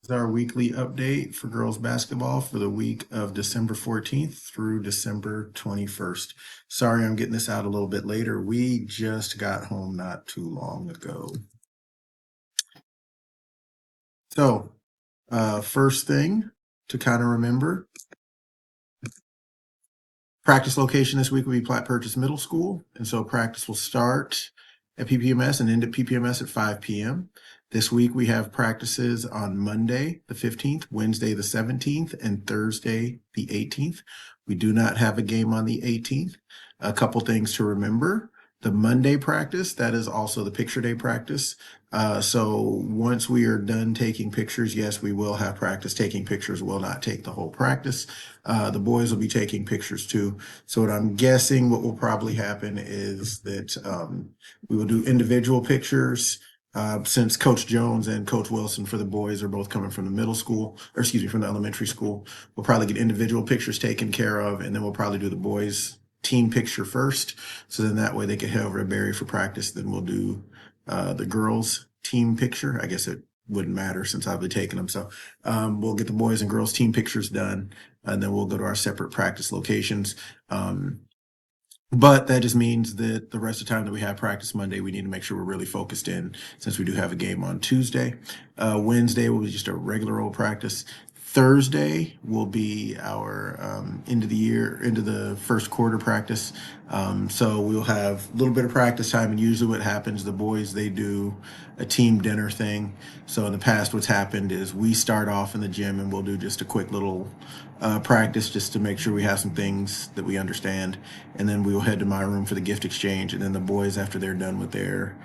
Is our weekly update for girls basketball for the week of December 14th through December 21st. Sorry, I'm getting this out a little bit later. We just got home not too long ago. So, first thing to kind of remember, practice location this week will be Platte Purchase Middle School. And so practice will start at PPMS and end at PPMS at 5 p.m. This week we have practices on Monday, the 15th, Wednesday, the 17th, and Thursday, the 18th. We do not have a game on the 18th. A couple things to remember. The Monday practice, that is also the picture day practice. So once we are done taking pictures, yes, we will have practice. Taking pictures will not take the whole practice. The boys will be taking pictures too. So what I'm guessing what will probably happen is that we will do individual pictures. Since Coach Jones and Coach Wilson for the boys are both coming from the middle school, or excuse me, from the elementary school, we'll probably get individual pictures taken care of, and then we'll probably do the boys' team picture first. So then that way they can head over to Barry for practice. Then we'll do the girls' team picture. I guess it wouldn't matter since I'll be taking them. So we'll get the boys and girls team pictures done, and then we'll go to our separate practice locations. But that just means that the rest of the time that we have practice Monday, we need to make sure we're really focused in since we do have a game on Tuesday. Wednesday will be just a regular old practice. Thursday will be our end of the year, into the first quarter practice. So we'll have a little bit of practice time, and usually what happens, the boys, they do a team dinner thing. So in the past, what's happened is we start off in the gym and we'll do just a quick little practice just to make sure we have some things that we understand. And then we will head to my room for the gift exchange. And then the boys, after they're done with their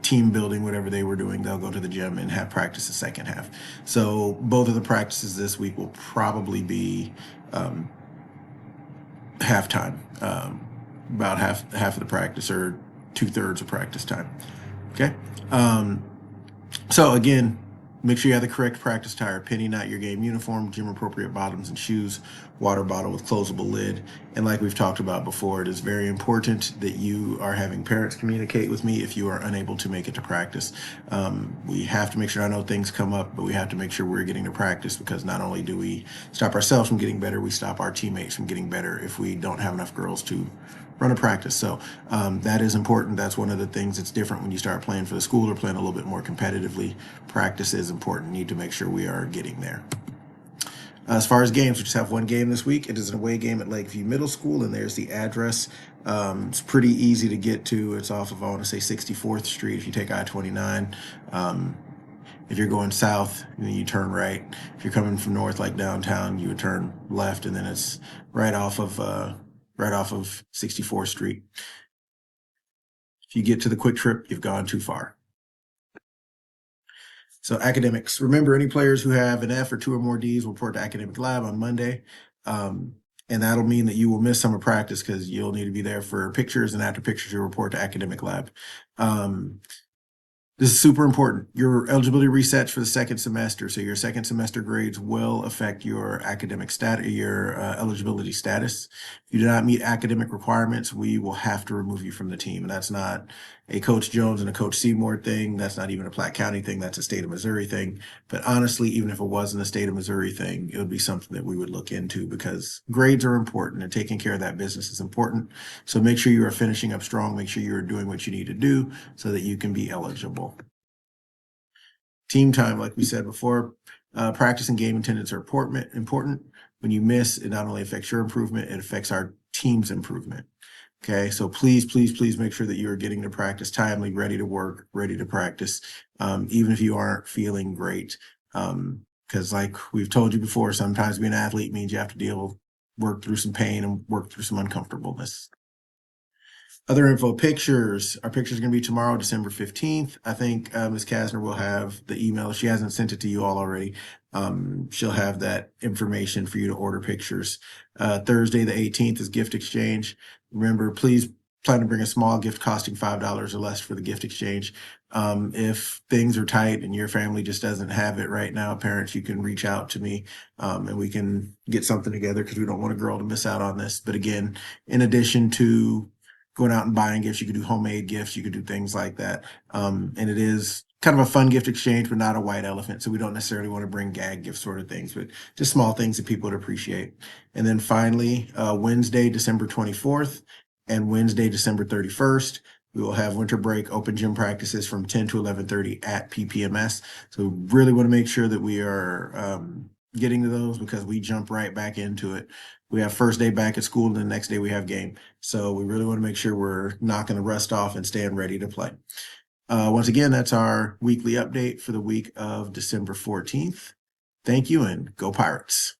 team building, whatever they were doing, they'll go to the gym and have practice the second half. So both of the practices this week will probably be halftime, about half of the practice, or 2/3 of practice time. Okay. So again, make sure you have the correct practice attire: penny, not your game uniform, gym appropriate bottoms and shoes, water bottle with closable lid. And like we've talked about before, it is very important that you are having parents communicate with me if you are unable to make it to practice. We have to make sure, I know things come up, but we have to make sure we're getting to practice, because not only do we stop ourselves from getting better, we stop our teammates from getting better if we don't have enough girls to run a practice. So that is important. That's one of the things that's different when you start playing for the school or playing a little bit more competitively. Practice is important. Need to make sure we are getting there. As far as games, we just have one game this week. It is an away game at Lakeview Middle School, and there's the address. It's pretty easy to get to. It's off of, I want to say, 64th Street if you take I-29. If you're going south, then you turn right. If you're coming from north, like downtown, you would turn left, and then it's right off of 64th Street. If you get to the Quick Trip, you've gone too far. So academics, remember, any players who have an F or 2 or more Ds will report to academic lab on Monday. And that'll mean that you will miss summer practice because you'll need to be there for pictures, and after pictures, you'll report to academic lab. This is super important. Your eligibility resets for the second semester. So your second semester grades will affect your academic status, your eligibility status. If you do not meet academic requirements, we will have to remove you from the team. And that's not a Coach Jones and a Coach Seymour thing. That's not even a Platte County thing. That's a state of Missouri thing. But honestly, even if it wasn't a state of Missouri thing, it would be something that we would look into, because grades are important and taking care of that business is important. So make sure you are finishing up strong. Make sure you are doing what you need to do so that you can be eligible. Team time, like we said before, practice and game attendance are important. When you miss, it not only affects your improvement, it affects our team's improvement. Okay, so please, please, please make sure that you are getting to practice timely, ready to work, ready to practice, even if you aren't feeling great. Because like we've told you before, sometimes being an athlete means you have to work through some pain and work through some uncomfortableness. Other info, pictures. Our pictures are going to be tomorrow, December 15th. I think Ms. Kasner will have the email. She hasn't sent it to you all already. She'll have that information for you to order pictures. Thursday, the 18th, is gift exchange. Remember, please plan to bring a small gift costing $5 or less for the gift exchange. If things are tight and your family just doesn't have it right now, parents, you can reach out to me and we can get something together, because we don't want a girl to miss out on this. But again, in addition to going out and buying gifts, you could do homemade gifts, you could do things like that. And it is kind of a fun gift exchange, but not a white elephant. So we don't necessarily want to bring gag gift sort of things, but just small things that people would appreciate. And then finally, Wednesday, December 24th and Wednesday, December 31st, we will have winter break open gym practices from 10 to 11:30 at PPMS. So we really want to make sure that we are getting to those because we jump right back into it. We have first day back at school and the next day we have game. So we really want to make sure we're knocking the rust off and staying ready to play. Once again, that's our weekly update for the week of December 14th. Thank you and go Pirates.